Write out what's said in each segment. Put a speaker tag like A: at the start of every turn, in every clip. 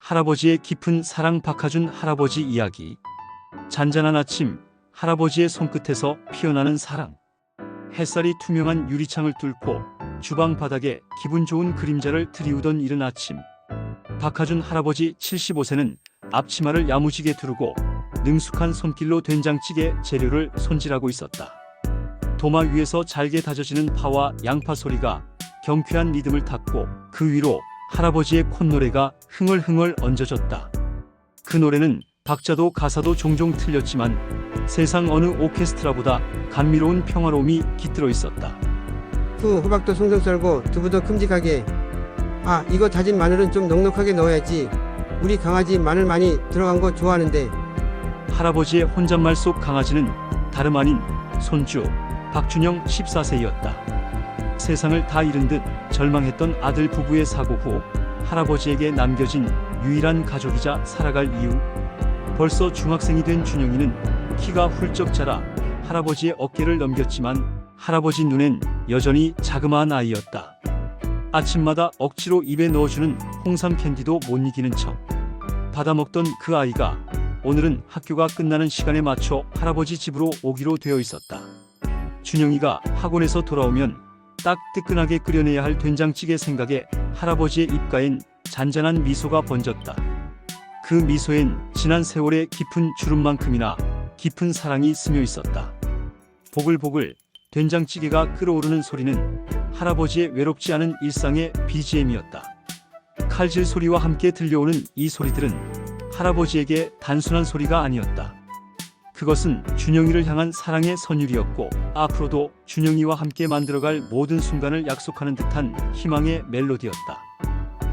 A: 할아버지의 깊은 사랑. 박하준 할아버지 이야기. 잔잔한 아침, 할아버지의 손끝에서 피어나는 사랑. 햇살이 투명한 유리창을 뚫고 주방 바닥에 기분 좋은 그림자를 드리우던 이른 아침, 박하준 할아버지 75세는 앞치마를 야무지게 두르고 능숙한 손길로 된장찌개 재료를 손질하고 있었다. 도마 위에서 잘게 다져지는 파와 양파 소리가 경쾌한 리듬을 탔고 그 위로 할아버지의 콧노래가 흥얼흥얼 얹어졌다. 그 노래는 박자도 가사도 종종 틀렸지만 세상 어느 오케스트라보다 감미로운 평화로움이 깃들어 있었다.
B: 호박도 송송 썰고 두부도 큼직하게. 아, 이거 다진 마늘은 좀 넉넉하게 넣어야지. 우리 강아지 마늘 많이 들어간 거 좋아하는데.
A: 할아버지의 혼잣말 속 강아지는 다름 아닌 손주 박준영 14세였다. 세상을 다 잃은 듯 절망했던 아들 부부의 사고 후 할아버지에게 남겨진 유일한 가족이자 살아갈 이유. 벌써 중학생이 된 준영이는 키가 훌쩍 자라 할아버지의 어깨를 넘겼지만 할아버지 눈엔 여전히 자그마한 아이였다. 아침마다 억지로 입에 넣어주는 홍삼 캔디도 못 이기는 척 받아먹던 그 아이가 오늘은 학교가 끝나는 시간에 맞춰 할아버지 집으로 오기로 되어 있었다. 준영이가 학원에서 돌아오면 딱 뜨끈하게 끓여내야 할 된장찌개 생각에 할아버지의 입가엔 잔잔한 미소가 번졌다. 그 미소엔 지난 세월의 깊은 주름만큼이나 깊은 사랑이 스며 있었다. 보글보글 된장찌개가 끓어오르는 소리는 할아버지의 외롭지 않은 일상의 BGM이었다. 칼질 소리와 함께 들려오는 이 소리들은 할아버지에게 단순한 소리가 아니었다. 그것은 준영이를 향한 사랑의 선율이었고 앞으로도 준영이와 함께 만들어갈 모든 순간을 약속하는 듯한 희망의 멜로디였다.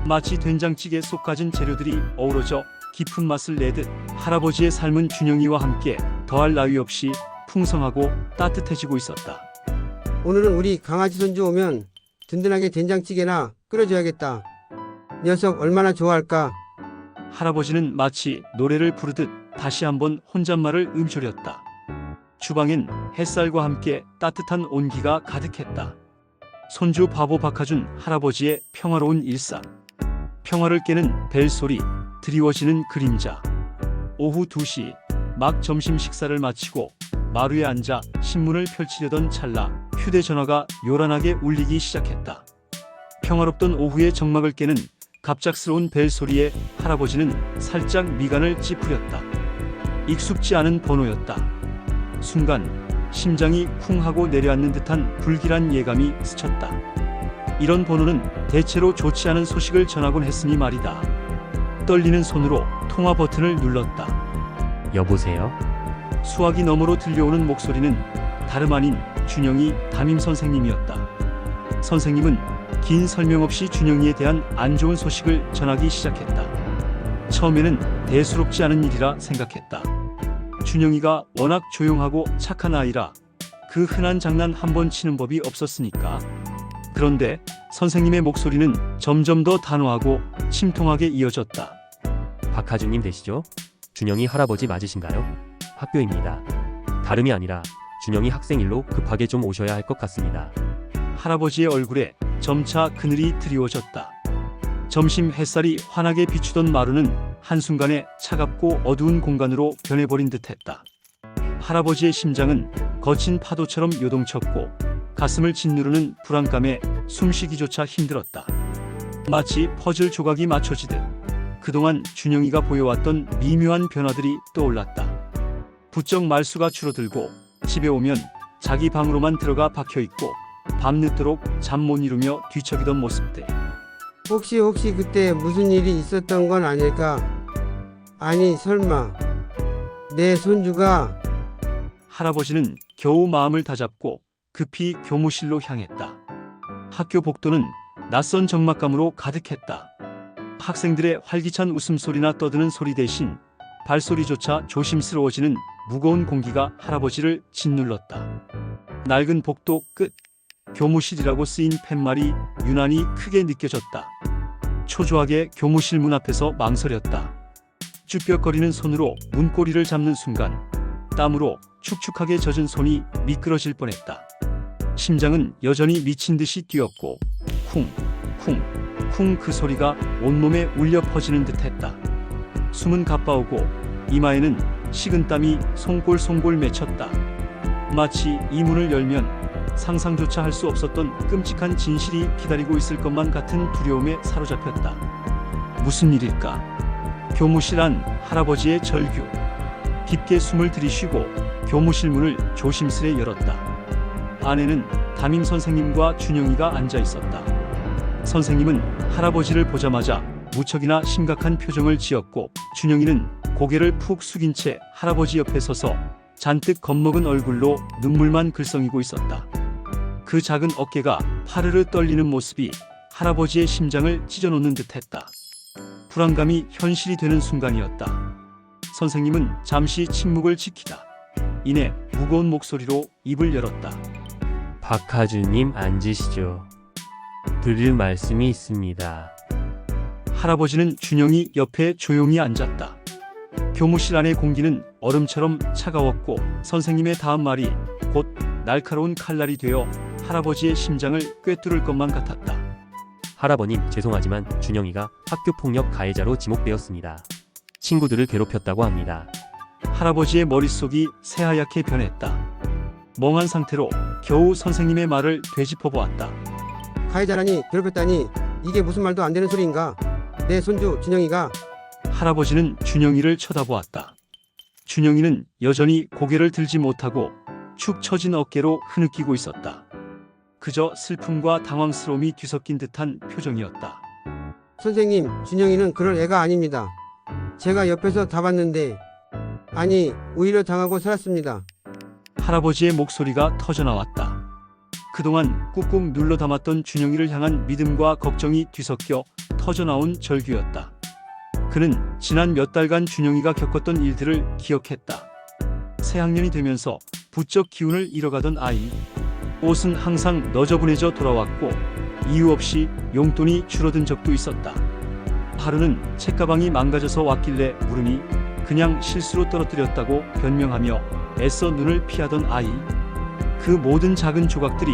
A: 마치 된장찌개 속 가진 재료들이 어우러져 깊은 맛을 내듯 할아버지의 삶은 준영이와 함께 더할 나위 없이 풍성하고 따뜻해지고 있었다.
B: 오늘은 우리 강아지 손주 오면 든든하게 된장찌개나 끓여줘야겠다. 녀석 얼마나 좋아할까.
A: 할아버지는 마치 노래를 부르듯 다시 한번 혼잣말을 음조렸다. 주방엔 햇살과 함께 따뜻한 온기가 가득했다. 손주 바보 박하준 할아버지의 평화로운 일상. 평화를 깨는 벨소리, 드리워지는 그림자. 오후 2시 막 점심 식사를 마치고 마루에 앉아 신문을 펼치려던 찰나 휴대전화가 요란하게 울리기 시작했다. 평화롭던 오후의 정막을 깨는 갑작스러운 벨소리에 할아버지는 살짝 미간을 찌푸렸다. 익숙지 않은 번호였다. 순간 심장이 쿵 하고 내려앉는 듯한 불길한 예감이 스쳤다. 이런 번호는 대체로 좋지 않은 소식을 전하곤 했으니 말이다. 떨리는 손으로 통화 버튼을 눌렀다.
C: 여보세요?
A: 수화기 너머로 들려오는 목소리는 다름 아닌 준영이 담임 선생님이었다. 선생님은 긴 설명 없이 준영이에 대한 안 좋은 소식을 전하기 시작했다. 처음에는 대수롭지 않은 일이라 생각했다. 준영이가 워낙 조용하고 착한 아이라 그 흔한 장난 한 번 치는 법이 없었으니까. 그런데 선생님의 목소리는 점점 더 단호하고 침통하게 이어졌다.
C: 박하준님 되시죠? 준영이 할아버지 맞으신가요? 학교입니다. 다름이 아니라 준영이 학생 일로 급하게 좀 오셔야 할 것 같습니다.
A: 할아버지의 얼굴에 점차 그늘이 드리워졌다. 점심 햇살이 환하게 비추던 마루는 한순간에 차갑고 어두운 공간으로 변해버린 듯했다. 할아버지의 심장은 거친 파도처럼 요동쳤고 가슴을 짓누르는 불안감에 숨쉬기조차 힘들었다. 마치 퍼즐 조각이 맞춰지듯 그동안 준영이가 보여왔던 미묘한 변화들이 떠올랐다. 부쩍 말수가 줄어들고 집에 오면 자기 방으로만 들어가 박혀있고 밤늦도록 잠 못 이루며 뒤척이던 모습들.
B: 혹시 그때 무슨 일이 있었던 건 아닐까? 아니 설마 내 손주가.
A: 할아버지는 겨우 마음을 다잡고 급히 교무실로 향했다. 학교 복도는 낯선 적막감으로 가득했다. 학생들의 활기찬 웃음소리나 떠드는 소리 대신 발소리조차 조심스러워지는 무거운 공기가 할아버지를 짓눌렀다. 낡은 복도 끝, 교무실이라고 쓰인 팻말이 유난히 크게 느껴졌다. 초조하게 교무실 문 앞에서 망설였다. 쭈뼛거리는 손으로 문고리를 잡는 순간 땀으로 축축하게 젖은 손이 미끄러질 뻔했다. 심장은 여전히 미친 듯이 뛰었고 쿵쿵 쿵 그 소리가 온몸에 울려 퍼지는 듯했다. 숨은 가빠오고 이마에는 식은땀이 송골송골 맺혔다. 마치 이 문을 열면 상상조차 할 수 없었던 끔찍한 진실이 기다리고 있을 것만 같은 두려움에 사로잡혔다. 무슨 일일까? 교무실 안 할아버지의 절규. 깊게 숨을 들이쉬고 교무실 문을 조심스레 열었다. 안에는 담임 선생님과 준영이가 앉아 있었다. 선생님은 할아버지를 보자마자 무척이나 심각한 표정을 지었고, 준영이는 고개를 푹 숙인 채 할아버지 옆에 서서 잔뜩 겁먹은 얼굴로 눈물만 글썽이고 있었다. 그 작은 어깨가 파르르 떨리는 모습이 할아버지의 심장을 찢어놓는 듯했다. 불안감이 현실이 되는 순간이었다. 선생님은 잠시 침묵을 지키다 이내 무거운 목소리로 입을 열었다.
C: 박하준님 앉으시죠. 드릴 말씀이 있습니다.
A: 할아버지는 준영이 옆에 조용히 앉았다. 교무실 안의 공기는 얼음처럼 차가웠고, 선생님의 다음 말이 곧 날카로운 칼날이 되어 할아버지의 심장을 꿰뚫을 것만 같았다.
C: 할아버님, 죄송하지만 준영이가 학교폭력 가해자로 지목되었습니다. 친구들을 괴롭혔다고 합니다.
A: 할아버지의 머릿속이 새하얗게 변했다. 멍한 상태로 겨우 선생님의 말을 되짚어 보았다.
B: 가해자라니, 괴롭혔다니, 이게 무슨 말도 안 되는 소리인가? 내 손주 준영이가.
A: 할아버지는 준영이를 쳐다보았다. 준영이는 여전히 고개를 들지 못하고 축 처진 어깨로 흐느끼고 있었다. 그저 슬픔과 당황스러움이 뒤섞인 듯한 표정이었다.
B: 선생님, 준영이는 그럴 애가 아닙니다. 제가 옆에서 다 봤는데, 아니, 오히려 당하고 살았습니다.
A: 할아버지의 목소리가 터져나왔다. 그동안 꾹꾹 눌러 담았던 준영이를 향한 믿음과 걱정이 뒤섞여 터져나온 절규였다. 그는 지난 몇 달간 준영이가 겪었던 일들을 기억했다. 새학년이 되면서 부쩍 기운을 잃어가던 아이. 옷은 항상 너저분해져 돌아왔고, 이유 없이 용돈이 줄어든 적도 있었다. 하루는 책가방이 망가져서 왔길래 물으니 그냥 실수로 떨어뜨렸다고 변명하며 애써 눈을 피하던 아이. 그 모든 작은 조각들이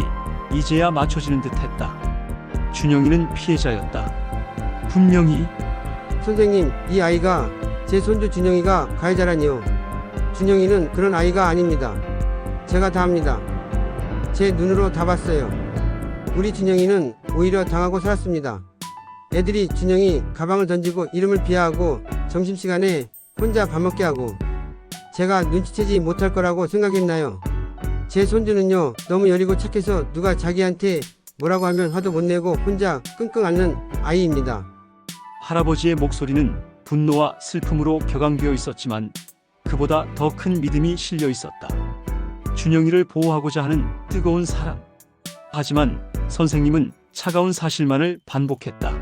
A: 이제야 맞춰지는 듯했다. 준영이는 피해자였다. 분명히.
B: 선생님, 이 아이가 제 손주 준영이가 가해자라니요. 준영이는 그런 아이가 아닙니다. 제가 다 합니다. 제 눈으로 다 봤어요. 우리 준영이는 오히려 당하고 살았습니다. 애들이 준영이 가방을 던지고 이름을 비하하고 점심시간에 혼자 밥 먹게 하고, 제가 눈치채지 못할 거라고 생각했나요? 제 손주는요, 너무 여리고 착해서 누가 자기한테 뭐라고 하면 화도 못 내고 혼자 끙끙 앓는 아이입니다.
A: 할아버지의 목소리는 분노와 슬픔으로 격앙되어 있었지만 그보다 더 큰 믿음이 실려 있었다. 준영이를 보호하고자 하는 뜨거운 사랑. 하지만 선생님은 차가운 사실만을 반복했다.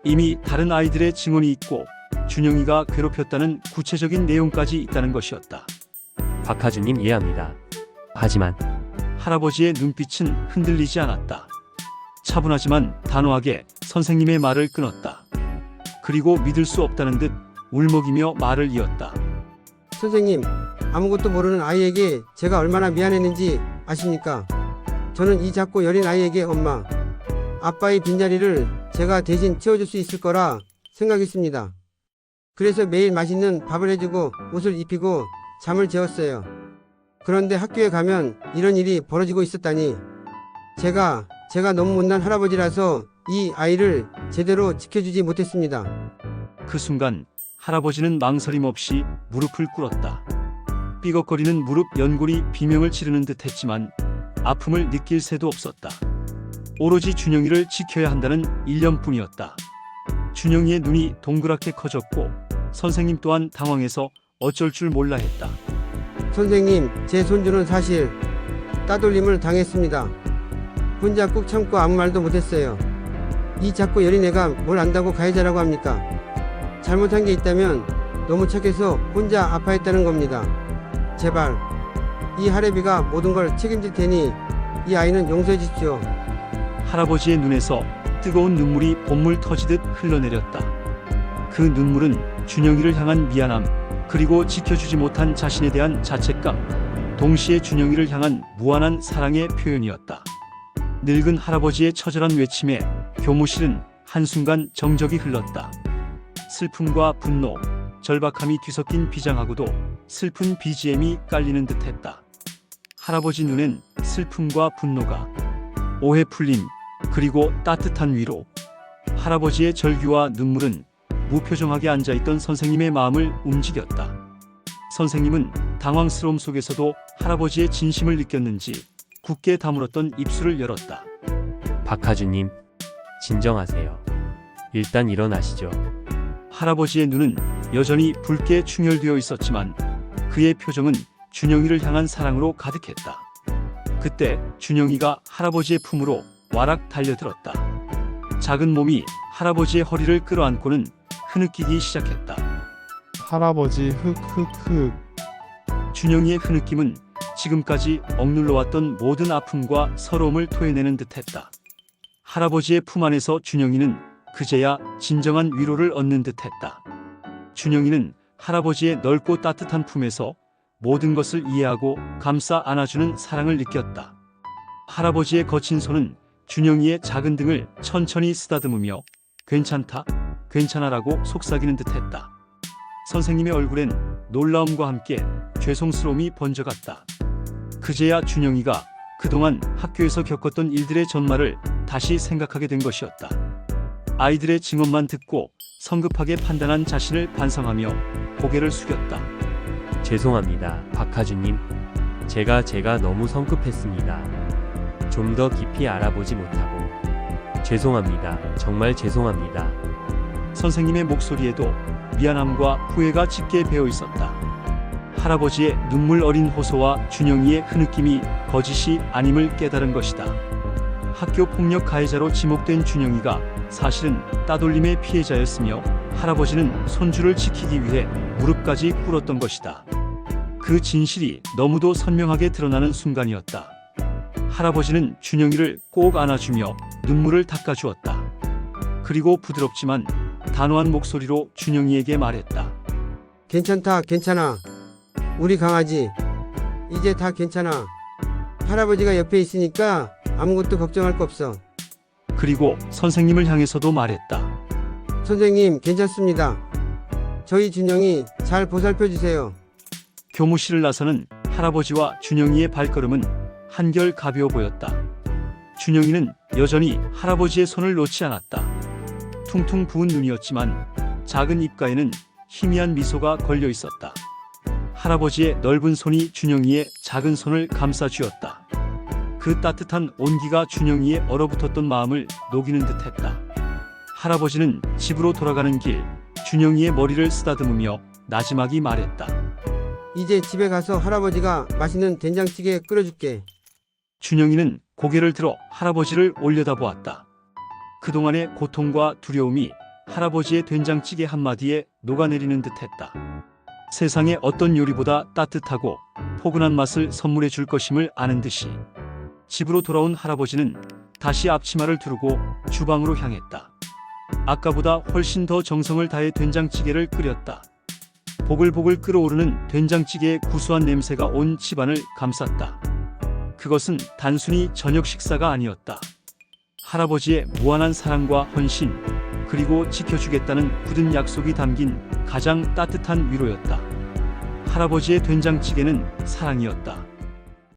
A: 이미 다른 아이들의 증언이 있고 준영이가 괴롭혔다는 구체적인 내용까지 있다는 것이었다.
C: 박하준님 이해합니다. 하지만
A: 할아버지의 눈빛은 흔들리지 않았다. 차분하지만 단호하게 선생님의 말을 끊었다. 그리고 믿을 수 없다는 듯 울먹이며 말을 이었다.
B: 선생님, 아무것도 모르는 아이에게 제가 얼마나 미안했는지 아십니까? 저는 이 작고 여린 아이에게 엄마, 아빠의 빈자리를 제가 대신 채워줄 수 있을 거라 생각했습니다. 그래서 매일 맛있는 밥을 해주고 옷을 입히고 잠을 재웠어요. 그런데 학교에 가면 이런 일이 벌어지고 있었다니. 제가 너무 못난 할아버지라서 이 아이를 제대로 지켜주지 못했습니다.
A: 그 순간 할아버지는 망설임 없이 무릎을 꿇었다. 삐걱거리는 무릎 연골이 비명을 지르는 듯 했지만 아픔을 느낄 새도 없었다. 오로지 준영이를 지켜야 한다는 일념뿐이었다. 준영이의 눈이 동그랗게 커졌고 선생님 또한 당황해서 어쩔 줄 몰라 했다.
B: 선생님, 제 손주는 사실 따돌림을 당했습니다. 혼자 꾹 참고 아무 말도 못했어요. 이 작고 여린 애가 뭘 안다고 가해자라고 합니까? 잘못한 게 있다면 너무 착해서 혼자 아파했다는 겁니다. 제발 이 할애비가 모든 걸 책임질 테니 이 아이는 용서해 주십시오.
A: 할아버지의 눈에서 뜨거운 눈물이 봇물 터지듯 흘러내렸다. 그 눈물은 준영이를 향한 미안함, 그리고 지켜주지 못한 자신에 대한 자책감, 동시에 준영이를 향한 무한한 사랑의 표현이었다. 늙은 할아버지의 처절한 외침에 교무실은 한순간 정적이 흘렀다. 슬픔과 분노, 절박함이 뒤섞인 비장하고도 슬픈 BGM이 깔리는 듯했다. 할아버지 눈엔 슬픔과 분노가, 오해 풀림, 그리고 따뜻한 위로. 할아버지의 절규와 눈물은 무표정하게 앉아있던 선생님의 마음을 움직였다. 선생님은 당황스러움 속에서도 할아버지의 진심을 느꼈는지 굳게 다물었던 입술을 열었다.
C: 박하준님, 진정하세요. 일단 일어나시죠.
A: 할아버지의 눈은 여전히 붉게 충혈되어 있었지만 그의 표정은 준영이를 향한 사랑으로 가득했다. 그때 준영이가 할아버지의 품으로 와락 달려들었다. 작은 몸이 할아버지의 허리를 끌어안고는 흐느끼기 시작했다.
D: 할아버지 흑흑흑.
A: 준영이의 흐느낌은 지금까지 억눌러왔던 모든 아픔과 서러움을 토해내는 듯했다. 할아버지의 품 안에서 준영이는 그제야 진정한 위로를 얻는 듯했다. 준영이는 할아버지의 넓고 따뜻한 품에서 모든 것을 이해하고 감싸 안아주는 사랑을 느꼈다. 할아버지의 거친 손은 준영이의 작은 등을 천천히 쓰다듬으며 괜찮다, 괜찮아라고 속삭이는 듯했다. 선생님의 얼굴엔 놀라움과 함께 죄송스러움이 번져갔다. 그제야 준영이가 그동안 학교에서 겪었던 일들의 전말을 다시 생각하게 된 것이었다. 아이들의 증언만 듣고 성급하게 판단한 자신을 반성하며 고개를 숙였다.
C: 죄송합니다, 박하준님. 제가 너무 성급했습니다. 좀 더 깊이 알아보지 못하고. 죄송합니다. 정말 죄송합니다.
A: 선생님의 목소리에도 미안함과 후회가 짙게 배어 있었다. 할아버지의 눈물 어린 호소와 준영이의 흐느낌이 거짓이 아님을 깨달은 것이다. 학교 폭력 가해자로 지목된 준영이가 사실은 따돌림의 피해자였으며 할아버지는 손주를 지키기 위해 무릎까지 꿇었던 것이다. 그 진실이 너무도 선명하게 드러나는 순간이었다. 할아버지는 준영이를 꼭 안아주며 눈물을 닦아주었다. 그리고 부드럽지만 단호한 목소리로 준영이에게 말했다.
B: 괜찮다, 괜찮아. 우리 강아지. 이제 다 괜찮아. 할아버지가 옆에 있으니까 아무것도 걱정할 거 없어.
A: 그리고 선생님을 향해서도 말했다.
B: 선생님, 괜찮습니다. 저희 준영이 잘 보살펴 주세요.
A: 교무실을 나서는 할아버지와 준영이의 발걸음은 한결 가벼워 보였다. 준영이는 여전히 할아버지의 손을 놓지 않았다. 퉁퉁 부은 눈이었지만 작은 입가에는 희미한 미소가 걸려 있었다. 할아버지의 넓은 손이 준영이의 작은 손을 감싸 쥐었다. 그 따뜻한 온기가 준영이의 얼어붙었던 마음을 녹이는 듯했다. 할아버지는 집으로 돌아가는 길 준영이의 머리를 쓰다듬으며 나지막이 말했다.
B: 이제 집에 가서 할아버지가 맛있는 된장찌개 끓여줄게.
A: 준영이는 고개를 들어 할아버지를 올려다보았다. 그동안의 고통과 두려움이 할아버지의 된장찌개 한마디에 녹아내리는 듯했다. 세상의 어떤 요리보다 따뜻하고 포근한 맛을 선물해 줄 것임을 아는 듯이 집으로 돌아온 할아버지는 다시 앞치마를 두르고 주방으로 향했다. 아까보다 훨씬 더 정성을 다해 된장찌개를 끓였다. 보글보글 끓어오르는 된장찌개의 구수한 냄새가 온 집안을 감쌌다. 그것은 단순히 저녁 식사가 아니었다. 할아버지의 무한한 사랑과 헌신, 그리고 지켜주겠다는 굳은 약속이 담긴 가장 따뜻한 위로였다. 할아버지의 된장찌개는 사랑이었다.